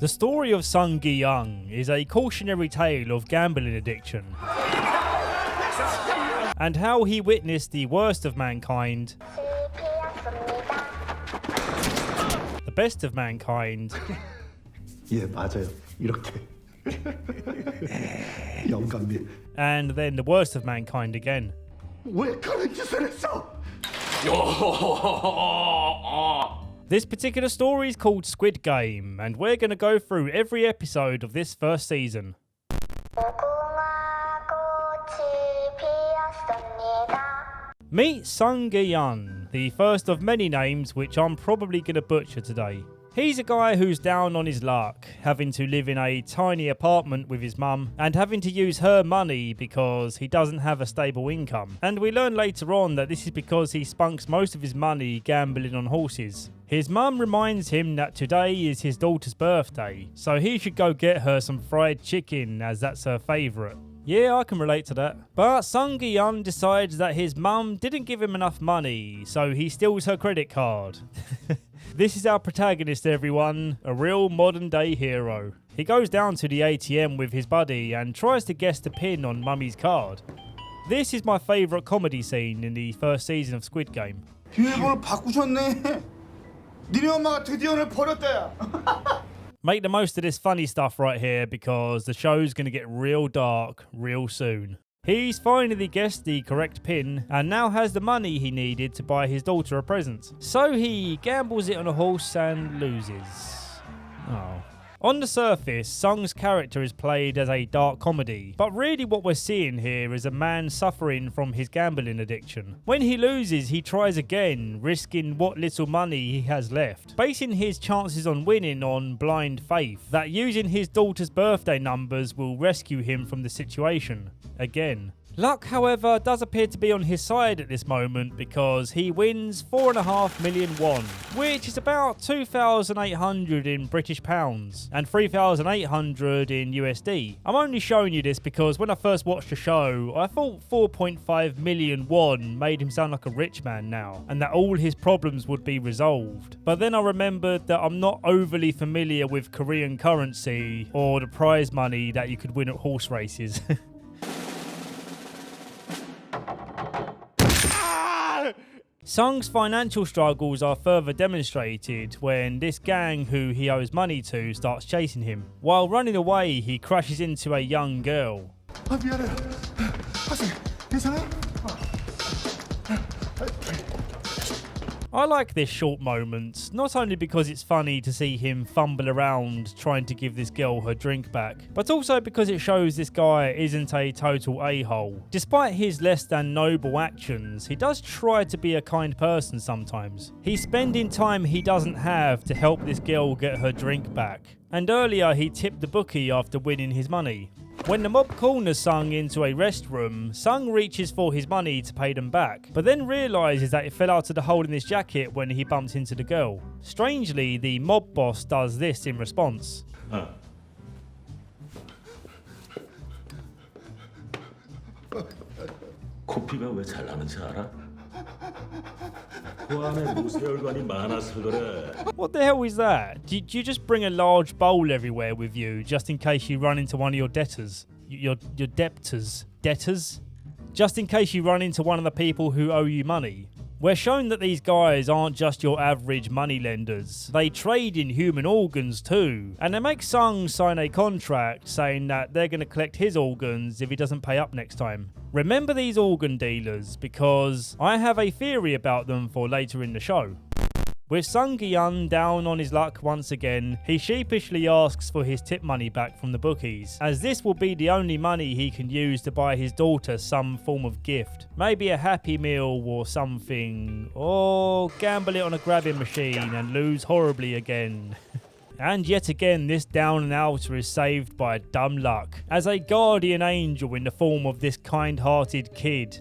The story of Sung Gi-young is a cautionary tale of gambling addiction and how he witnessed the worst of mankind, the best of mankind, 예, 맞아요. 이렇게. 영감님. and then the worst of mankind again. 왜 그런 짓을 했어? This particular story is called Squid Game, and we're going to go through every episode of this first season. Meet Sung Gi-young, the first of many names which I'm probably going to butcher today. He's a guy who's down on his luck, having to live in a tiny apartment with his mum and having to use her money because he doesn't have a stable income. And we learn later on that this is because he spunks most of his money gambling on horses. His mum reminds him that today is his daughter's birthday, so he should go get her some fried chicken as that's her favourite. Yeah, I can relate to that. But Sung Gi-young decides that his mum didn't give him enough money, so he steals her credit card. This is our protagonist, everyone, a real modern day hero. He goes down to the ATM with his buddy and tries to guess the pin on Mummy's card. This is my favourite comedy scene in the first season of Squid Game. 비밀번호 바꾸셨네. 니네 엄마가 드디어 널 버렸다야. Make the most of this funny stuff right here because the show's going to get real dark real soon. He's finally guessed the correct pin and now has the money he needed to buy his daughter a present. So he gambles it on a horse and loses. Oh. On the surface, Sung's character is played as a dark comedy, but really what we're seeing here is a man suffering from his gambling addiction. When he loses, he tries again, risking what little money he has left, basing his chances on winning on blind faith that using his daughter's birthday numbers will rescue him from the situation. Again. Luck, however, does appear to be on his side at this moment because he wins 4.5 million won, which is about 2,800 in British pounds and 3,800 in USD. I'm only showing you this because when I first watched the show, I thought 4.5 million won made him sound like a rich man now and that all his problems would be resolved. But then I remembered that I'm not overly familiar with Korean currency or the prize money that you could win at horse races. Sung's financial struggles are further demonstrated when this gang who he owes money to starts chasing him. While running away, he crashes into a young girl. 아 미안해. 학생 괜찮아? I like this short moment, not only because it's funny to see him fumble around trying to give this girl her drink back, but also because it shows this guy isn't a total a-hole. Despite his less than noble actions, he does try to be a kind person sometimes. He's spending time he doesn't have to help this girl get her drink back. And earlier he tipped the bookie after winning his money. When the mob corners Sung into a restroom, Sung reaches for his money to pay them back, but then realises that it fell out of the hole in his jacket when he bumped into the girl. Strangely, the mob boss does this in response. 코피가 왜 잘 나는지 알아? 그 안에 무쇠혈관이 많아서 그래. What the hell is that? Do you just bring a large bowl everywhere with you just in case you run into one of your debtors? Your debtors? Debtors? Just in case you run into one of the people who owe you money. We're shown that these guys aren't just your average moneylenders. They trade in human organs too. And they make Sung sign a contract saying that they're going to collect his organs if he doesn't pay up next time. Remember these organ dealers because I have a theory about them for later in the show. With Sung Gi-young down on his luck once again, he sheepishly asks for his tip money back from the bookies, as this will be the only money he can use to buy his daughter some form of gift. Maybe a Happy Meal or something, or gamble it on a grabbing machine and lose horribly again. And yet again, this down and outer is saved by dumb luck, as a guardian angel in the form of this kind-hearted kid.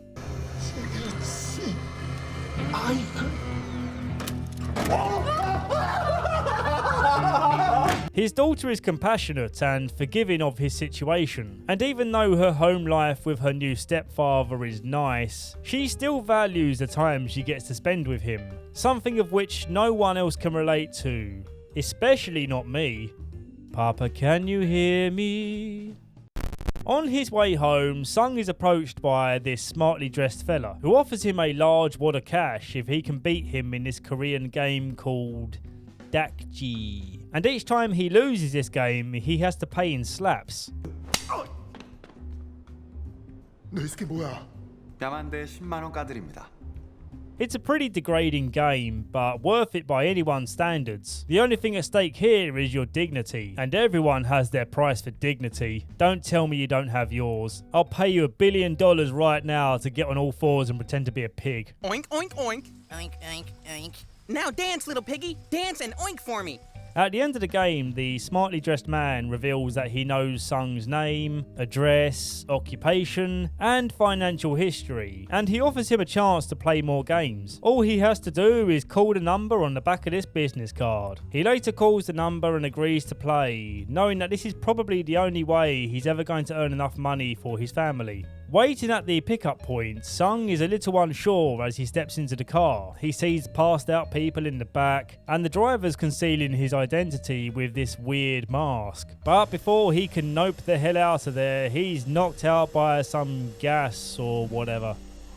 His daughter is compassionate and forgiving of his situation, and even though her home life with her new stepfather is nice, she still values the time she gets to spend with him, something of which no one else can relate to, especially not me. Papa, can you hear me? On his way home, Sung is approached by this smartly dressed fella who offers him a large wad of cash if he can beat him in this Korean game called Dakji. And each time he loses this game, he has to pay in slaps. 너 이 새끼 뭐야? 야만대 10만 원 까드립니다. It's a pretty degrading game, but worth it by anyone's standards. The only thing at stake here is your dignity, and everyone has their price for dignity. Don't tell me you don't have yours. I'll pay you $1 billion right now to get on all fours and pretend to be a pig. Oink, oink, oink. Oink, oink, oink. Now dance, little piggy. Dance and oink for me. At the end of the game, the smartly dressed man reveals that he knows Sung's name, address, occupation, and financial history, and he offers him a chance to play more games. All he has to do is call the number on the back of this business card. He later calls the number and agrees to play, knowing that this is probably the only way he's ever going to earn enough money for his family. Waiting at the pickup point, Sung is a little unsure as he steps into the car. He sees passed out people in the back, and the driver's concealing his identity with this weird mask. But before he can nope the hell out of there, he's knocked out by some gas or whatever.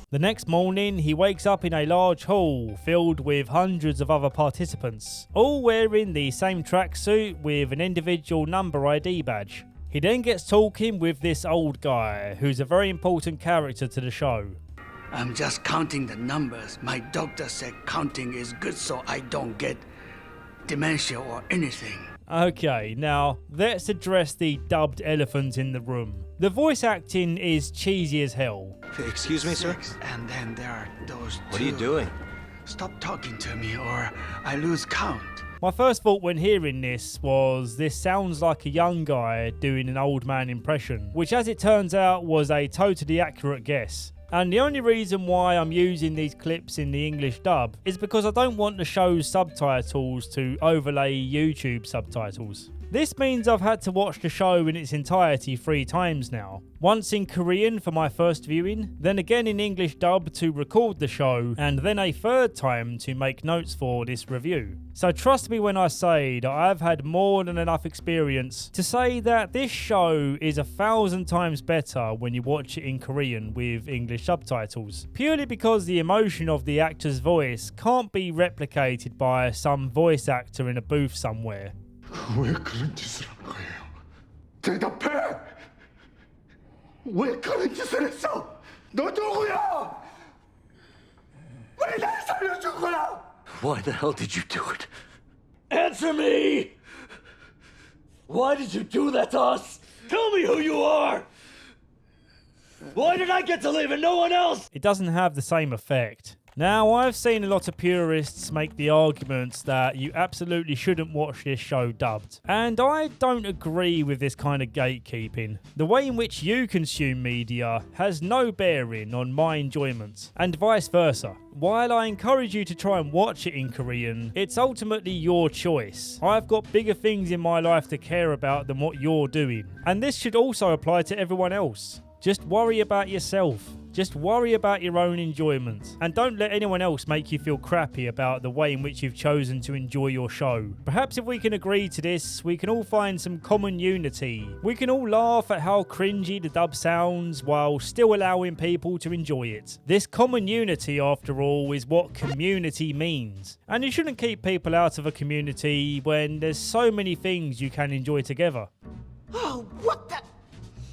The next morning, he wakes up in a large hall filled with hundreds of other participants, all wearing the same tracksuit with an individual number ID badge. He then gets talking with this old guy, who's a very important character to the show. I'm just counting the numbers. My doctor said counting is good so I don't get dementia or anything. Okay, now let's address the dubbed elephant in the room. The voice acting is cheesy as hell. Excuse me, sir? And then there are those What are you doing? Stop talking to me or I lose count. My first thought when hearing this was this sounds like a young guy doing an old man impression, which as it turns out was a totally accurate guess. And the only reason why I'm using these clips in the English dub is because I don't want the show's subtitles to overlay YouTube subtitles. This means I've had to watch the show in its entirety 3 times now. Once in Korean for my first viewing, then again in English dub to record the show, and then a 3rd time to make notes for this review. So trust me when I say that I've had more than enough experience to say that this show is 1,000 times better when you watch it in Korean with English subtitles. Purely because the emotion of the actor's voice can't be replicated by some voice actor in a booth somewhere. 왜 그런 짓을 한 거예요? 대답해! 왜 그런 짓을 했어? 너 누구야? 왜 날 살려준 거야? Why the hell did you do it? Answer me! Why did you do that to us? Tell me who you are! Why did I get to live and no one else? It doesn't have the same effect. Now, I've seen a lot of purists make the arguments that you absolutely shouldn't watch this show dubbed, and I don't agree with this kind of gatekeeping. The way in which you consume media has no bearing on my enjoyment, and vice versa. While I encourage you to try and watch it in Korean, it's ultimately your choice. I've got bigger things in my life to care about than what you're doing, and this should also apply to everyone else. Just worry about yourself. Just worry about your own enjoyment. And don't let anyone else make you feel crappy about the way in which you've chosen to enjoy your show. Perhaps if we can agree to this, we can all find some common unity. We can all laugh at how cringy the dub sounds while still allowing people to enjoy it. This common unity, after all, is what community means. And you shouldn't keep people out of a community when there's so many things you can enjoy together. Oh, what the?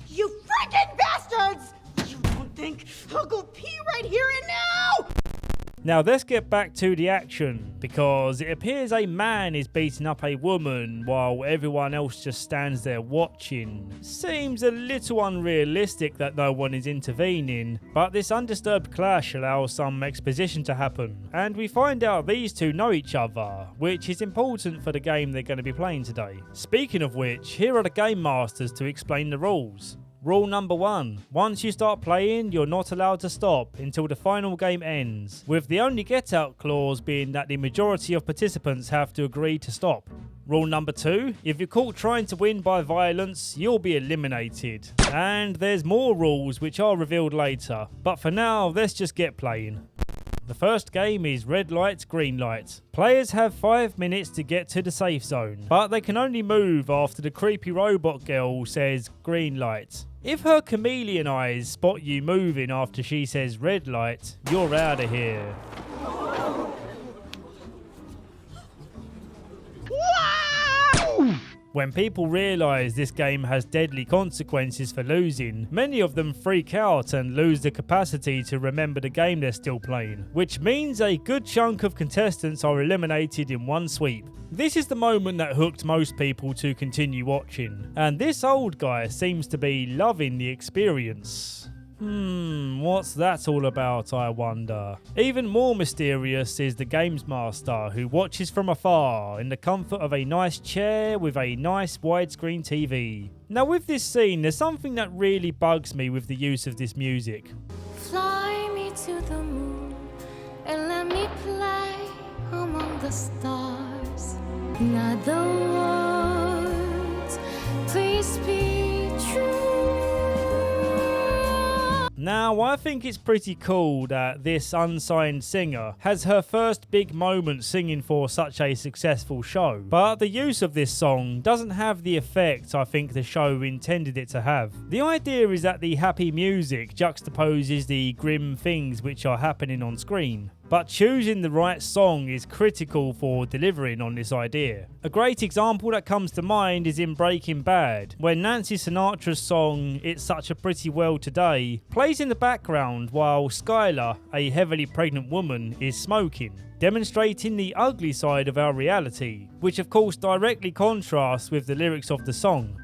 You freaking bastards! You don't think I'll go pee right here and now? Now let's get back to the action, because it appears a man is beating up a woman while everyone else just stands there watching. Seems a little unrealistic that no one is intervening, but this undisturbed clash allows some exposition to happen, and we find out these two know each other, which is important for the game they're going to be playing today. Speaking of which, here are the game masters to explain the rules. Rule number 1. Once you start playing, you're not allowed to stop until the final game ends, with the only get out clause being that the majority of participants have to agree to stop. Rule number 2. If you're caught trying to win by violence, you'll be eliminated. And there's more rules which are revealed later, but for now, let's just get playing. The first game is red light, green light. Players have 5 minutes to get to the safe zone, but they can only move after the creepy robot girl says green light. If her chameleon eyes spot you moving after she says red light, you're out of here. When people realise this game has deadly consequences for losing, many of them freak out and lose the capacity to remember the game they're still playing, which means a good chunk of contestants are eliminated in one sweep. This is the moment that hooked most people to continue watching, and this old guy seems to be loving the experience. What's that all about, I wonder? Even more mysterious is the games master, who watches from afar in the comfort of a nice chair with a nice widescreen TV. Now with this scene, there's something that really bugs me with the use of this music. Fly me to the moon and let me play among the stars. Not the words, please be true. Now, I think it's pretty cool that this unsigned singer has her first big moment singing for such a successful show, but the use of this song doesn't have the effect I think the show intended it to have. The idea is that the happy music juxtaposes the grim things which are happening on screen. But choosing the right song is critical for delivering on this idea. A great example that comes to mind is in Breaking Bad, when Nancy Sinatra's song It's Such a Pretty World Today plays in the background while Skylar, a heavily pregnant woman, is smoking, demonstrating the ugly side of our reality, which of course directly contrasts with the lyrics of the song.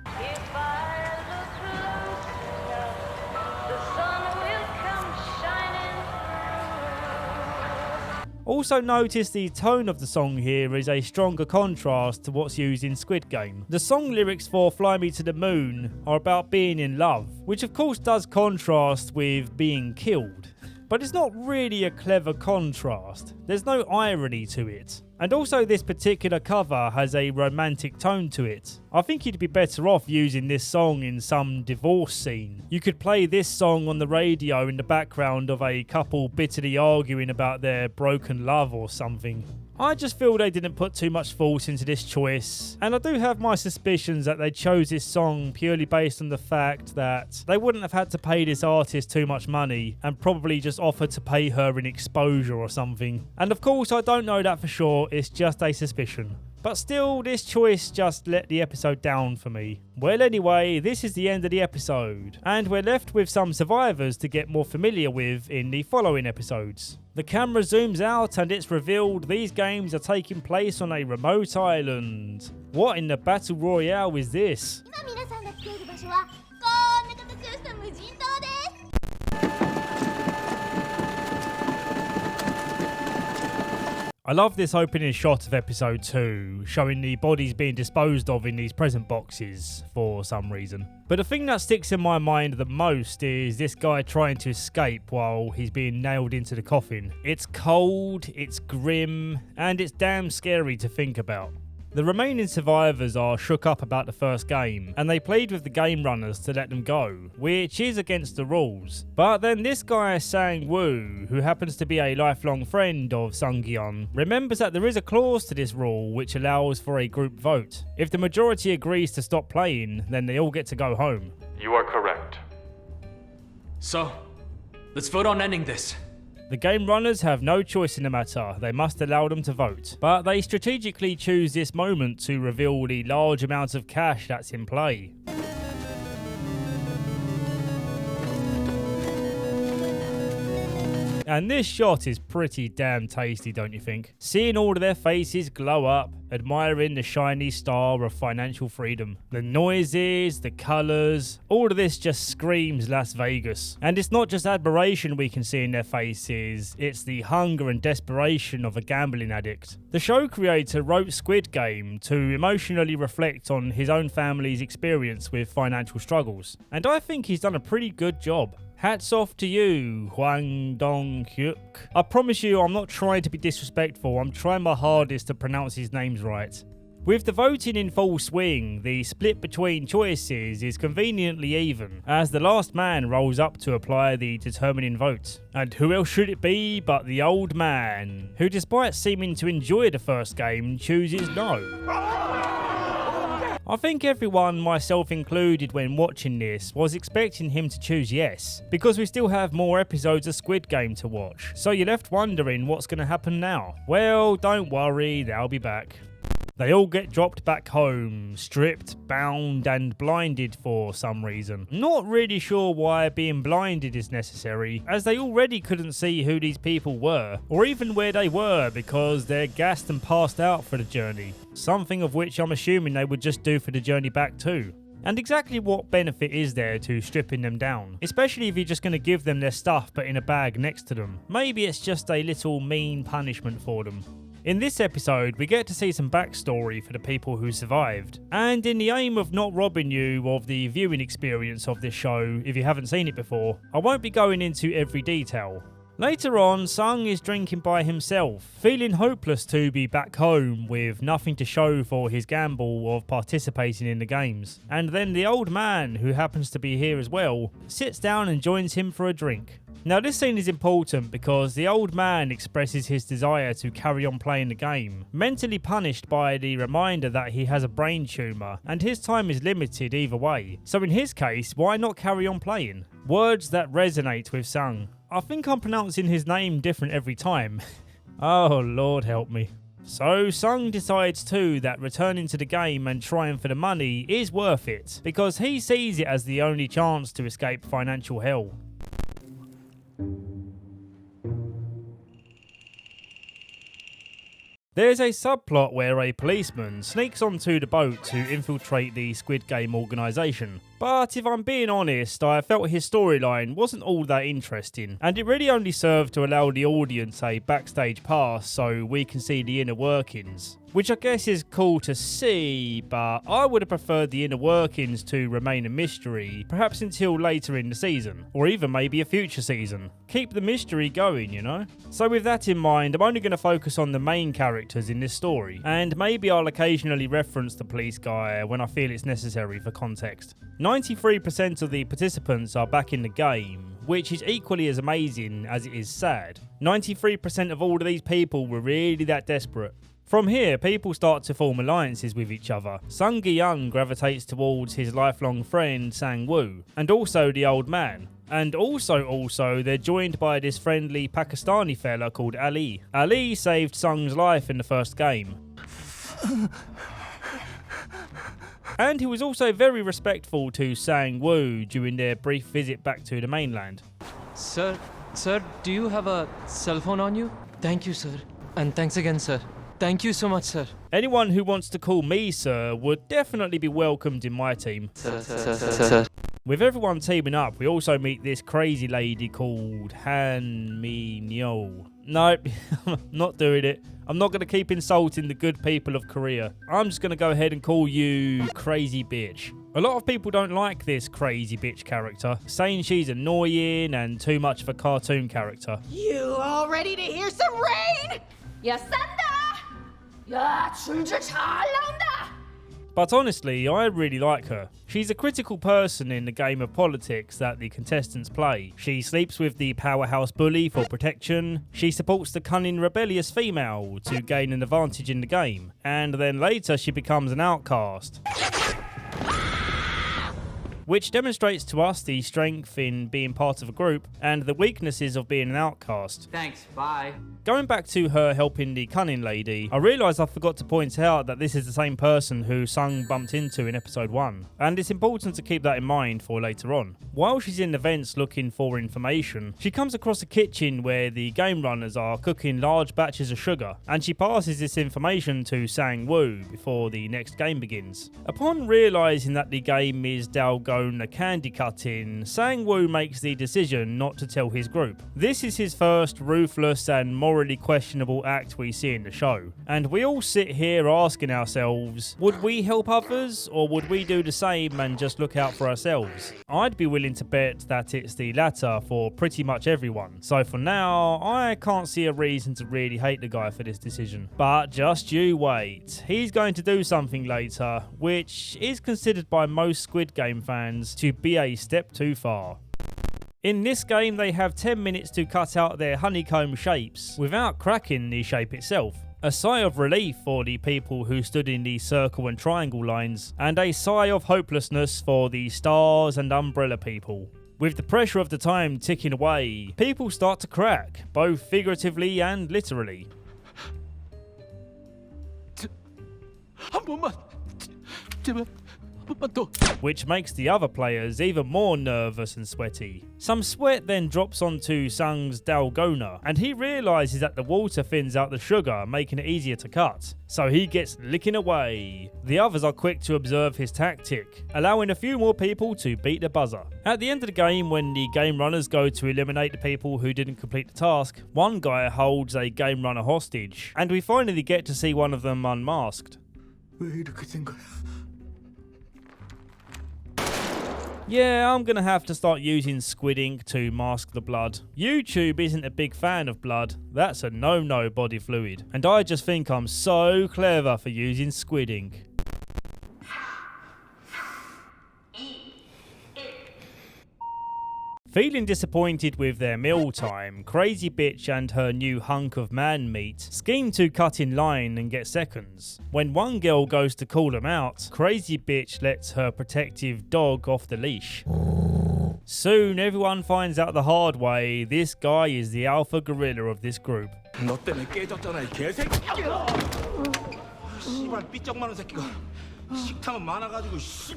Also notice the tone of the song here is a stronger contrast to what's used in Squid Game. The song lyrics for Fly Me to the Moon are about being in love, which of course does contrast with being killed. But it's not really a clever contrast. There's no irony to it. And also this particular cover has a romantic tone to it. I think you'd be better off using this song in some divorce scene. You could play this song on the radio in the background of a couple bitterly arguing about their broken love or something. I just feel they didn't put too much thought into this choice, and I do have my suspicions that they chose this song purely based on the fact that they wouldn't have had to pay this artist too much money and probably just offered to pay her in exposure or something. And of course I don't know that for sure, it's just a suspicion. But still, this choice just let the episode down for me. Well anyway, this is the end of the episode, and we're left with some survivors to get more familiar with in the following episodes. The camera zooms out and it's revealed these games are taking place on a remote island. What in the battle royale is this? I love this opening shot of episode 2, showing the bodies being disposed of in these present boxes for some reason. But the thing that sticks in my mind the most is this guy trying to escape while he's being nailed into the coffin. It's cold, it's grim, and it's damn scary to think about. The remaining survivors are shook up about the first game, and they plead with the game runners to let them go, which is against the rules. But then this guy Sang-woo, who happens to be a lifelong friend of Sung-gyun, remembers that there is a clause to this rule which allows for a group vote. If the majority agrees to stop playing, then they all get to go home. You are correct. So, let's vote on ending this. The game runners have no choice in the matter, they must allow them to vote. But they strategically choose this moment to reveal the large amount of cash that's in play. And this shot is pretty damn tasty, don't you think? Seeing all of their faces glow up, admiring the shiny star of financial freedom. The noises, the colours, all of this just screams Las Vegas. And it's not just admiration we can see in their faces, it's the hunger and desperation of a gambling addict. The show creator wrote Squid Game to emotionally reflect on his own family's experience with financial struggles. And I think he's done a pretty good job. Hats off to you, Hwang Dong-hyuk. I promise you I'm not trying to be disrespectful, I'm trying my hardest to pronounce his names right. With the voting in full swing, the split between choices is conveniently even, as the last man rolls up to apply the determining vote. And who else should it be but the old man, who despite seeming to enjoy the first game, chooses no. I think everyone, myself included, when watching this, was expecting him to choose yes, because we still have more episodes of Squid Game to watch, so you're left wondering what's going to happen now. Well, don't worry, they'll be back. They all get dropped back home, stripped, bound and blinded for some reason. Not really sure why being blinded is necessary, as they already couldn't see who these people were, or even where they were because they're gassed and passed out for the journey. Something of which I'm assuming they would just do for the journey back too. And exactly what benefit is there to stripping them down? Especially if you're just going to give them their stuff but in a bag next to them. Maybe it's just a little mean punishment for them. In this episode, we get to see some backstory for the people who survived. And in the aim of not robbing you of the viewing experience of this show if you haven't seen it before, I won't be going into every detail. Later on, Sung is drinking by himself, feeling hopeless to be back home with nothing to show for his gamble of participating in the games. And then the old man, who happens to be here as well, sits down and joins him for a drink. Now this scene is important because the old man expresses his desire to carry on playing the game, mentally punished by the reminder that he has a brain tumour and his time is limited either way. So in his case, why not carry on playing? Words that resonate with Sung. I think I'm pronouncing his name different every time. Oh Lord help me. So Sung decides too that returning to the game and trying for the money is worth it, because he sees it as the only chance to escape financial hell. There's a subplot where a policeman sneaks onto the boat to infiltrate the Squid Game organisation. But if I'm being honest, I felt his storyline wasn't all that interesting, and it really only served to allow the audience a backstage pass so we can see the inner workings. Which I guess is cool to see, but I would have preferred the inner workings to remain a mystery, perhaps until later in the season, or even maybe a future season. Keep the mystery going, you know? So with that in mind, I'm only going to focus on the main characters in this story, and maybe I'll occasionally reference the police guy when I feel it's necessary for context. 93% of the participants are back in the game, which is equally as amazing as it is sad. 93% of all of these people were really that desperate. From here, people start to form alliances with each other. Sung Gi-young gravitates towards his lifelong friend Sang-woo, and also the old man. And also, they're joined by this friendly Pakistani fella called Ali. Ali saved Sung's life in the first game. And he was also very respectful to Sang-woo during their brief visit back to the mainland. Sir, do you have a cell phone on you? Thank you, sir. And thanks again, sir. Thank you so much, sir. Anyone who wants to call me sir would definitely be welcomed in my team. Sir. With everyone teaming up, we also meet this crazy lady called Han Mi-nyo. Nope, I'm not doing it. I'm not going to keep insulting the good people of Korea. I'm just going to go ahead and call you Crazy Bitch. A lot of people don't like this Crazy Bitch character, saying she's annoying and too much of a cartoon character. You all ready to hear some rain? 야 싼다! 야 줄줄 잘 나온다! But honestly, I really like her. She's a critical person in the game of politics that the contestants play. She sleeps with the powerhouse bully for protection. She supports the cunning rebellious female to gain an advantage in the game. And then later she becomes an outcast, which demonstrates to us the strength in being part of a group and the weaknesses of being an outcast. Thanks, bye. Going back to her helping the cunning lady, I realised I forgot to point out that this is the same person who Sung bumped into in episode 1, and it's important to keep that in mind for later on. While she's in the vents looking for information, she comes across a kitchen where the game runners are cooking large batches of sugar, and she passes this information to Sang-woo before the next game begins. Upon realising that the game is Dalgona shown a candy cutting, Sang-woo makes the decision not to tell his group. This is his first ruthless and morally questionable act we see in the show. And we all sit here asking ourselves, would we help others or would we do the same and just look out for ourselves? I'd be willing to bet that it's the latter for pretty much everyone. So for now, I can't see a reason to really hate the guy for this decision. But just you wait. He's going to do something later, which is considered by most Squid Game fans to be a step too far. In this game, they have 10 minutes to cut out their honeycomb shapes without cracking the shape itself. A sigh of relief for the people who stood in the circle and triangle lines, and a sigh of hopelessness for the stars and umbrella people. With the pressure of the time ticking away, people start to crack, both figuratively and literally. Which makes the other players even more nervous and sweaty. Some sweat then drops onto Sung's dalgona, and he realises that the water thins out the sugar, making it easier to cut. So he gets licking away. The others are quick to observe his tactic, allowing a few more people to beat the buzzer. At the end of the game, when the game runners go to eliminate the people who didn't complete the task, one guy holds a game runner hostage, and we finally get to see one of them unmasked. Yeah, I'm gonna have to start using squid ink to mask the blood. YouTube isn't a big fan of blood. That's a no-no body fluid. And I just think I'm so clever for using squid ink. Feeling disappointed with their mealtime, Crazy Bitch and her new hunk of man meat scheme to cut in line and get seconds. When one girl goes to call them out, Crazy Bitch lets her protective dog off the leash. Soon everyone finds out the hard way, this guy is the alpha gorilla of this group. 너 때문에 깨졌잖아, 이 개새끼! 씨발 삐쩍 마른 새끼가 식탐은 많아가지고 씨.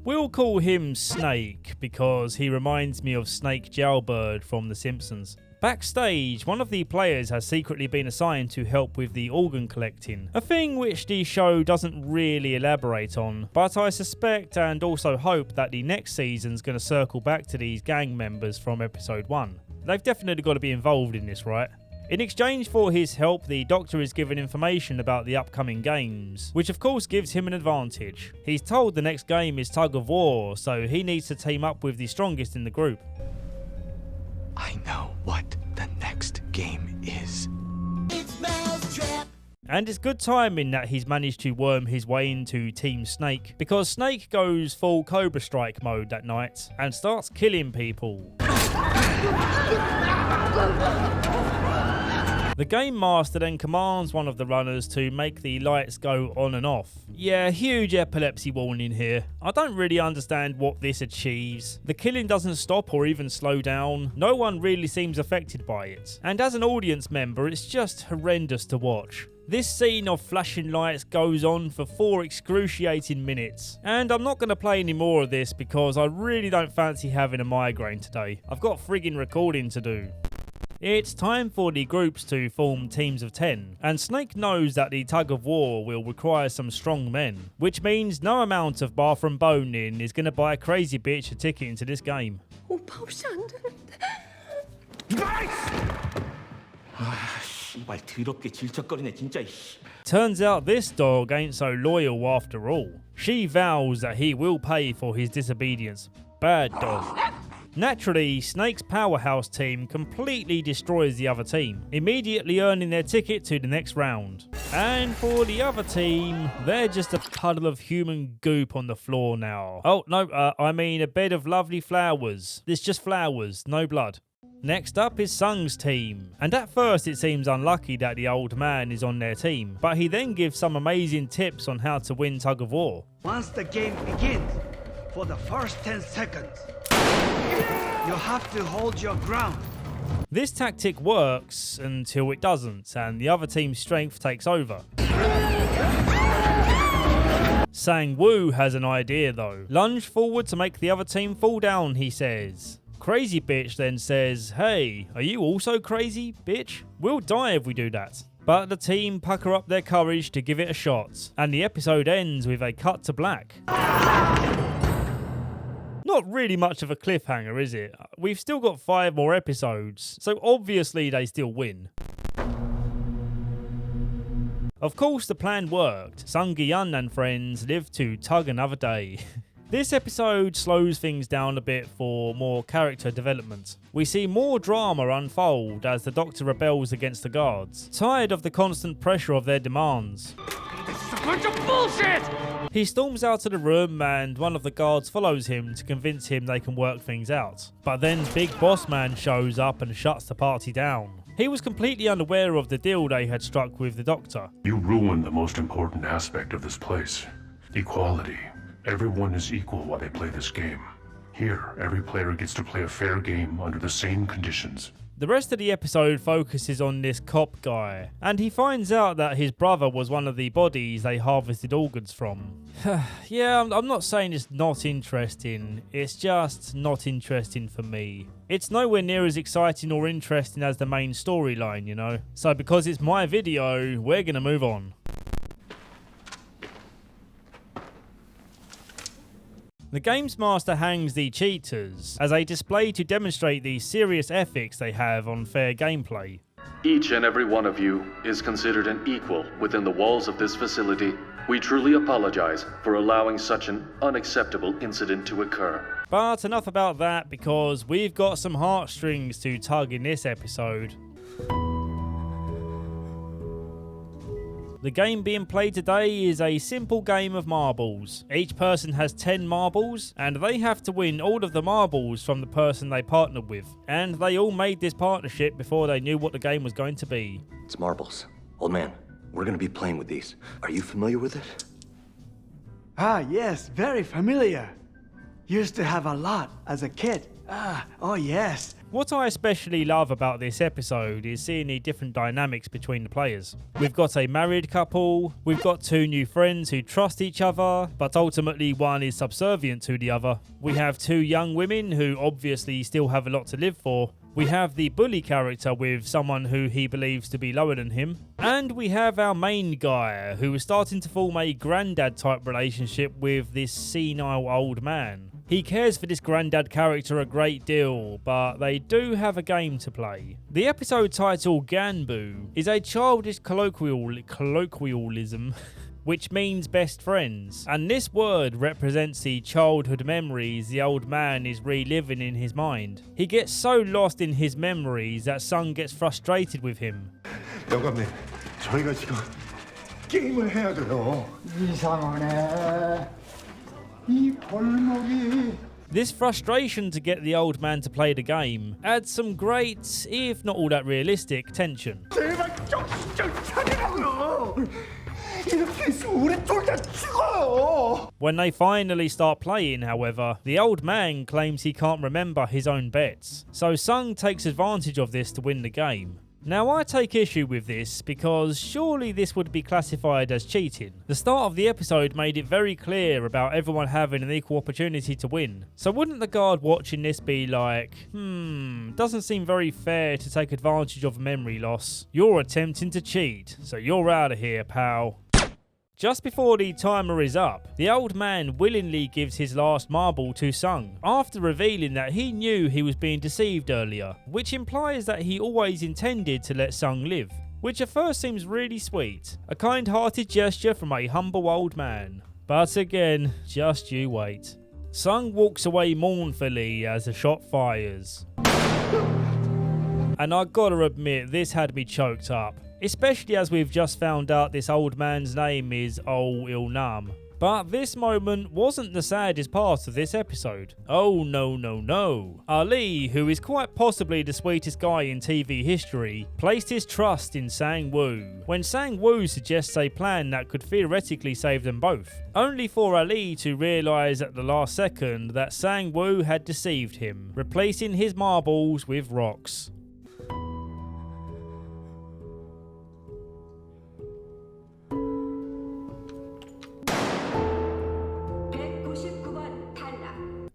We'll call him Snake because he reminds me of Snake Jailbird from The Simpsons. Backstage, one of the players has secretly been assigned to help with the organ collecting, a thing which the show doesn't really elaborate on, but I suspect and also hope that the next season's going to circle back to these gang members from episode 1. They've definitely got to be involved in this, right? In exchange for his help, the Doctor is given information about the upcoming games, which of course gives him an advantage. He's told the next game is Tug of War, so he needs to team up with the strongest in the group. I know what the next game is. It's Mousetrap. And it's good timing that he's managed to worm his way into Team Snake, because Snake goes full Cobra Strike mode that night and starts killing people. The Game Master then commands one of the runners to make the lights go on and off. Yeah, huge epilepsy warning here. I don't really understand what this achieves. The killing doesn't stop or even slow down. No one really seems affected by it. And as an audience member, it's just horrendous to watch. This scene of flashing lights goes on for 4 excruciating minutes. And I'm not going to play any more of this because I really don't fancy having a migraine today. I've got friggin' recording to do. It's time for the groups to form teams of 10, and Snake knows that the tug of war will require some strong men, which means no amount of bathroom boning is going to buy a Crazy Bitch a ticket into this game. 오빠 없이 안 되는데. 씨발 더럽게 질척거리네 진짜. Turns out this dog ain't so loyal after all. She vows that he will pay for his disobedience. Bad dog. Naturally, Snake's powerhouse team completely destroys the other team, immediately earning their ticket to the next round. And for the other team, they're just a puddle of human goop on the floor now. Oh, no, I mean a bed of lovely flowers. It's just flowers, no blood. Next up is Sung's team, and at first it seems unlucky that the old man is on their team, but he then gives some amazing tips on how to win tug of war. Once the game begins, for the first 10 seconds, you have to hold your ground. This tactic works until it doesn't, and the other team's strength takes over. Sang-woo has an idea though. Lunge forward to make the other team fall down, he says. Crazy Bitch then says, hey, are you also crazy, bitch? We'll die if we do that. But the team pucker up their courage to give it a shot, and the episode ends with a cut to black. Not really much of a cliffhanger, is it? We've still got 5 more episodes, so obviously they still win. Of course the plan worked. Sung Gi-yeon and friends lived to tug another day. This episode slows things down a bit for more character development. We see more drama unfold as the Doctor rebels against the guards, tired of the constant pressure of their demands. This is a bunch of bullshit! He storms out of the room and one of the guards follows him to convince him they can work things out. But then Big Boss Man shows up and shuts the party down. He was completely unaware of the deal they had struck with the Doctor. You ruined the most important aspect of this place. Equality. Everyone is equal while they play this game. Here, every player gets to play a fair game under the same conditions. The rest of the episode focuses on this cop guy, and he finds out that his brother was one of the bodies they harvested organs from. Yeah, I'm not saying it's not interesting, it's just not interesting for me. It's nowhere near as exciting or interesting as the main storyline, you know? So because it's my video, we're gonna move on. The Games Master hangs the cheaters as a display to demonstrate the serious ethics they have on fair gameplay. Each and every one of you is considered an equal within the walls of this facility. We truly apologize for allowing such an unacceptable incident to occur. But enough about that, because we've got some heartstrings to tug in this episode. The game being played today is a simple game of marbles. Each person has 10 marbles, and they have to win all of the marbles from the person they partnered with. And they all made this partnership before they knew what the game was going to be. It's marbles. Old man, we're gonna be playing with these. Are you familiar with it? Ah, yes, very familiar. Used to have a lot as a kid. Oh yes. What I especially love about this episode is seeing the different dynamics between the players. We've got a married couple, we've got 2 new friends who trust each other, but ultimately one is subservient to the other. We have 2 young women who obviously still have a lot to live for. We have the bully character with someone who he believes to be lower than him. And we have our main guy who is starting to form a granddad type relationship with this senile old man. He cares for this granddad character a great deal, but they do have a game to play. The episode title Ganbu is a childish colloquialism which means best friends, and this word represents the childhood memories the old man is reliving in his mind. He gets so lost in his memories that Sung gets frustrated with him. 영감님, 저희가 지금 게임을 해야 돼요. 이상하네. 이 골목이. This frustration to get the old man to play the game adds some great, if not all that realistic, tension. 제발 정신 좀 차리라고요. 이렇게 있으면 우리 둘 다 죽어요. When they finally start playing, however, the old man claims he can't remember his own bets, so Sung takes advantage of this to win the game. Now I take issue with this because surely this would be classified as cheating. The start of the episode made it very clear about everyone having an equal opportunity to win. So wouldn't the guard watching this be like, doesn't seem very fair to take advantage of memory loss. You're attempting to cheat, so you're out of here, pal. Just before the timer is up, the old man willingly gives his last marble to Sung, after revealing that he knew he was being deceived earlier, which implies that he always intended to let Sung live, which at first seems really sweet, a kind-hearted gesture from a humble old man. But again, just you wait. Sung walks away mournfully as the shot fires. And I gotta admit, this had me choked up. Especially as we've just found out this old man's name is Oh Il Nam. But this moment wasn't the saddest part of this episode. Oh no no no. Ali, who is quite possibly the sweetest guy in TV history, placed his trust in Sang-woo, when Sang-woo suggests a plan that could theoretically save them both, only for Ali to realise at the last second that Sang-woo had deceived him, replacing his marbles with rocks.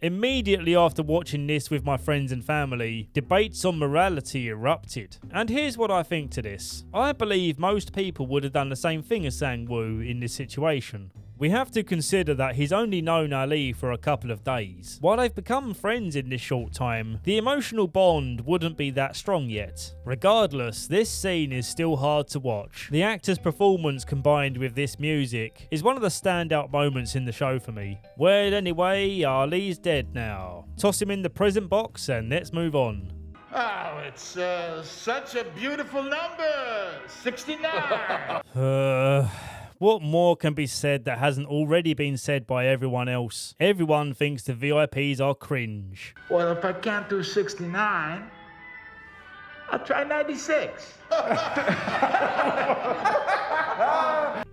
Immediately after watching this with my friends and family, debates on morality erupted. And here's what I think to this. I believe most people would have done the same thing as Sang-woo in this situation. We have to consider that he's only known Ali for a couple of days. While they've become friends in this short time, the emotional bond wouldn't be that strong yet. Regardless, this scene is still hard to watch. The actor's performance combined with this music is one of the standout moments in the show for me. Well, anyway, Ali's dead now. Toss him in the present box and let's move on. Oh, it's such a beautiful number. 69. What more can be said that hasn't already been said by everyone else? Everyone thinks the VIPs are cringe. Well, if I can't do 69, I'll try 96.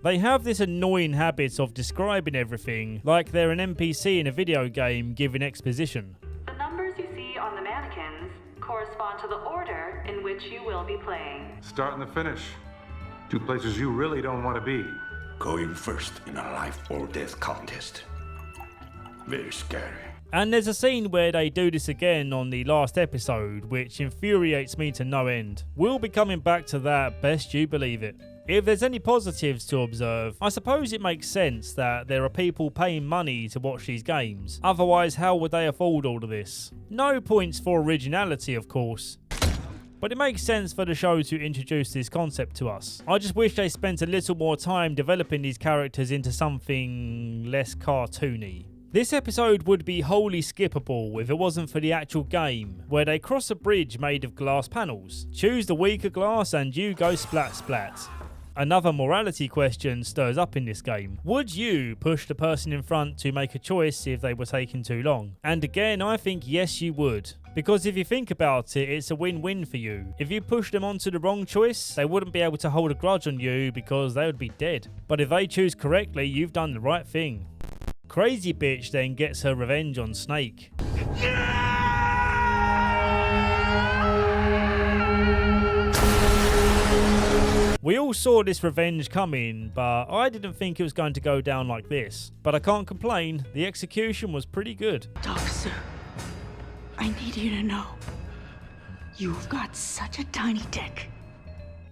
They have this annoying habit of describing everything like they're an NPC in a video game giving exposition. The numbers you see on the mannequins correspond to the order in which you will be playing. Start and the finish. Two places you really don't want to be. Going first in a life or death contest. Very scary. And there's a scene where they do this again on the last episode, which infuriates me to no end. We'll be coming back to that, best you believe it. If there's any positives to observe, I suppose it makes sense that there are people paying money to watch these games. Otherwise, how would they afford all of this? No points for originality, of course. But it makes sense for the show to introduce this concept to us. I just wish they spent a little more time developing these characters into something less cartoony. This episode would be wholly skippable if it wasn't for the actual game, where they cross a bridge made of glass panels. Choose the weaker glass and you go splat splat. Another morality question stirs up in this game. Would you push the person in front to make a choice if they were taking too long? And again, I think yes you would. Because if you think about it, it's a win-win for you. If you push them onto the wrong choice, they wouldn't be able to hold a grudge on you because they would be dead. But if they choose correctly, you've done the right thing. Crazy bitch then gets her revenge on Snake. We all saw this revenge coming, but I didn't think it was going to go down like this. But I can't complain, the execution was pretty good. Officer, I need you to know, you've got such a tiny dick.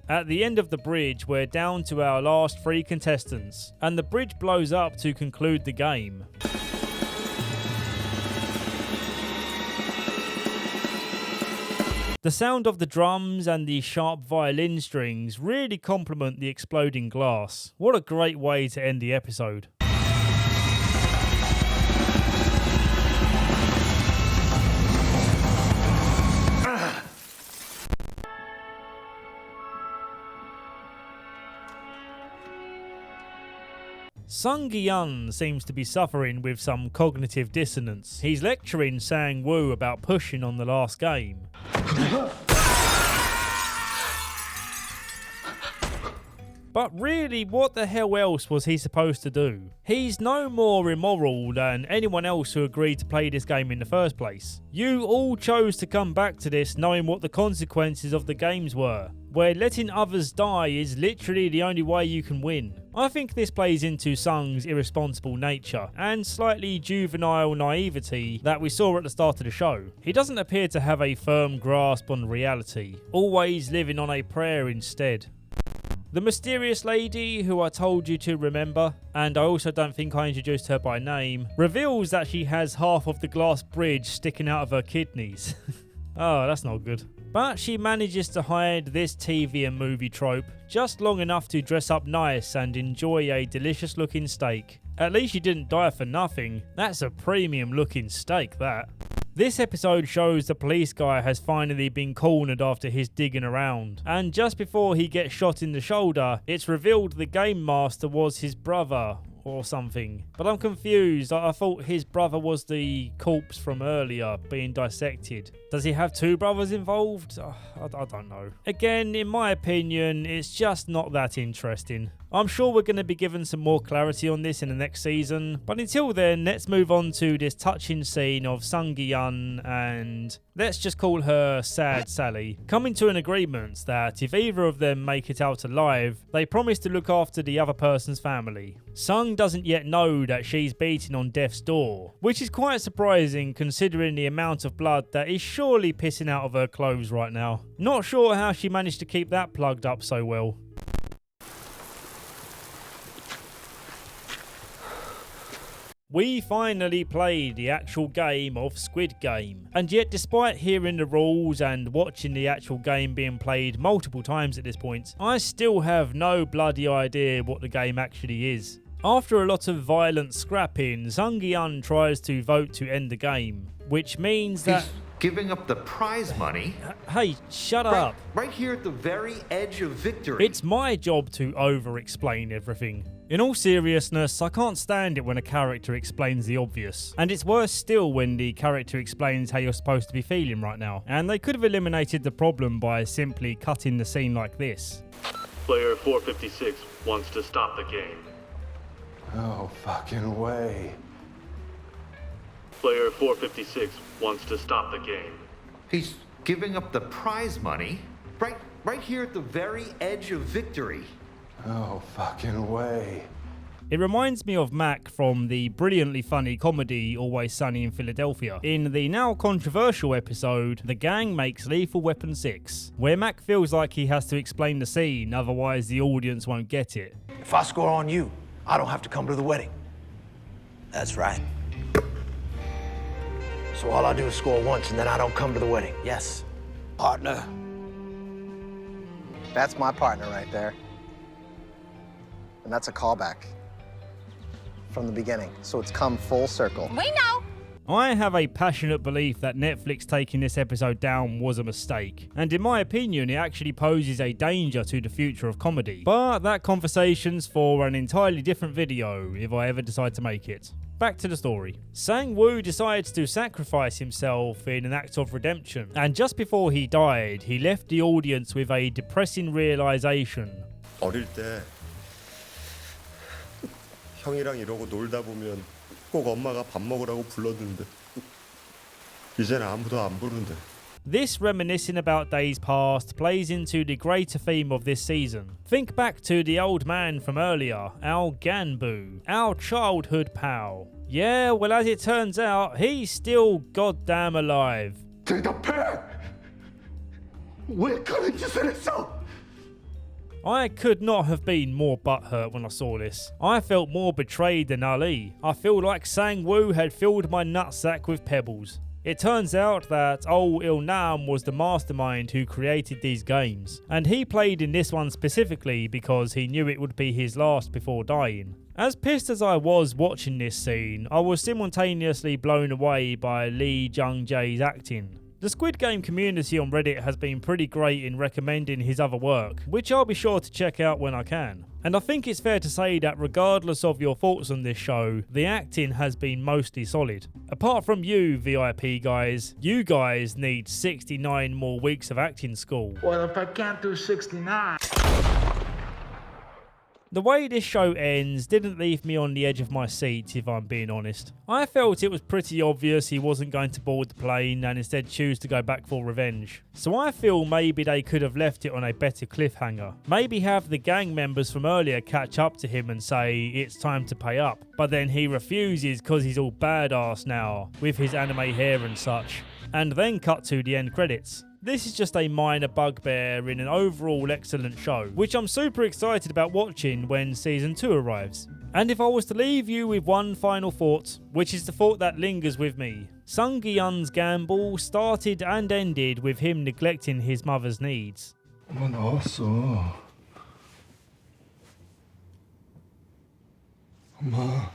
At the end of the bridge, we're down to our last 3 contestants, and the bridge blows up to conclude the game. The sound of the drums and the sharp violin strings really complement the exploding glass. What a great way to end the episode. Sung Gi-yeon seems to be suffering with some cognitive dissonance. He's lecturing Sang-woo about pushing on the last game. But really, what the hell else was he supposed to do? He's no more immoral than anyone else who agreed to play this game in the first place. You all chose to come back to this knowing what the consequences of the games were, where letting others die is literally the only way you can win. I think this plays into Sung's irresponsible nature and slightly juvenile naivety that we saw at the start of the show. He doesn't appear to have a firm grasp on reality, always living on a prayer instead. The mysterious lady, who I told you to remember, and I also don't think I introduced her by name, reveals that she has half of the glass bridge sticking out of her kidneys. Oh, that's not good. But she manages to hide this TV and movie trope just long enough to dress up nice and enjoy a delicious looking steak. At least she didn't die for nothing. That's a premium looking steak, that. This episode shows the police guy has finally been cornered after his digging around, and just before he gets shot in the shoulder, it's revealed the game master was his brother or something. But I'm confused. I thought his brother was the corpse from earlier being dissected. Does he have 2 brothers involved? I don't know. Again, in my opinion, it's just not that interesting. I'm sure we're going to be given some more clarity on this in the next season, but until then, let's move on to this touching scene of Sung Gi-yeon and, let's just call her Sad Sally, coming to an agreement that if either of them make it out alive, they promise to look after the other person's family. Sung doesn't yet know that she's beating on death's door, which is quite surprising considering the amount of blood that is surely pissing out of her clothes right now. Not sure how she managed to keep that plugged up so well. We finally played the actual game of Squid Game. And yet, despite hearing the rules and watching the actual game being played multiple times at this point, I still have no bloody idea what the game actually is. After a lot of violent scrapping, Sung Gi-un tries to vote to end the game, which means that... Giving up the prize money. Hey, shut up. Right here at the very edge of victory. It's my job to over-explain everything. In all seriousness, I can't stand it when a character explains the obvious. And it's worse still when the character explains how you're supposed to be feeling right now. And they could have eliminated the problem by simply cutting the scene like this. Player 456 wants to stop the game. No fucking way. Player 456 wants to stop the game. He's giving up the prize money. Right here at the very edge of victory. No fucking way. It reminds me of Mac from the brilliantly funny comedy Always Sunny in Philadelphia, in the now controversial episode The Gang Makes Lethal Weapon 6, where Mac feels like he has to explain the scene, otherwise the audience won't get it. If I score on you, I don't have to come to the wedding. That's right. So all I do is score once and then I don't come to the wedding. Yes. Partner. That's my partner right there. And that's a callback from the beginning. So it's come full circle. We know. I have a passionate belief that Netflix taking this episode down was a mistake, and in my opinion it actually poses a danger to the future of comedy. But that conversation's for an entirely different video if I ever decide to make it. Back to the story. Sang-woo decides to sacrifice himself in an act of redemption, and just before he died, he left the audience with a depressing realization. 어릴 때 형이랑 이러고 놀다 보면 꼭 엄마가 밥 먹으라고 불렀는데 이제는 아무도 안 부르는데. This reminiscing about days past plays into the greater theme of this season. Think back to the old man from earlier, our Ganbu, our childhood pal. Yeah, well as it turns out, he's still goddamn alive. 대답해! 왜 그런 짓을 했어? I could not have been more butthurt when I saw this. I felt more betrayed than Ali. I feel like Sang-woo had filled my nutsack with pebbles. It turns out that Oh Il-nam was the mastermind who created these games, and he played in this one specifically because he knew it would be his last before dying. As pissed as I was watching this scene, I was simultaneously blown away by Lee Jung-jae's acting. The Squid Game community on Reddit has been pretty great in recommending his other work, which I'll be sure to check out when I can. And I think it's fair to say that regardless of your thoughts on this show, the acting has been mostly solid. Apart from you, VIP guys, you guys need 69 more weeks of acting school. Well, if I can't do 69... The way this show ends didn't leave me on the edge of my seat, if I'm being honest. I felt it was pretty obvious he wasn't going to board the plane and instead choose to go back for revenge. So I feel maybe they could have left it on a better cliffhanger. Maybe have the gang members from earlier catch up to him and say it's time to pay up. But then he refuses because he's all badass now, with his anime hair and such. And then cut to the end credits. This is just a minor bugbear in an overall excellent show, which I'm super excited about watching when season 2 arrives. And if I was to leave you with one final thought, which is the thought that lingers with me, Sung Gi-un's gamble started and ended with him neglecting his mother's needs. 엄마 나왔어. 엄마.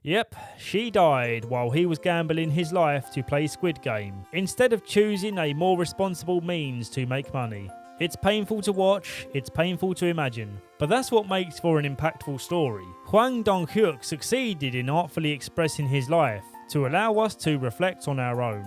Yep, she died while he was gambling his life to play Squid Game, instead of choosing a more responsible means to make money. It's painful to watch, it's painful to imagine, but that's what makes for an impactful story. Hwang Dong-hyuk succeeded in artfully expressing his life to allow us to reflect on our own.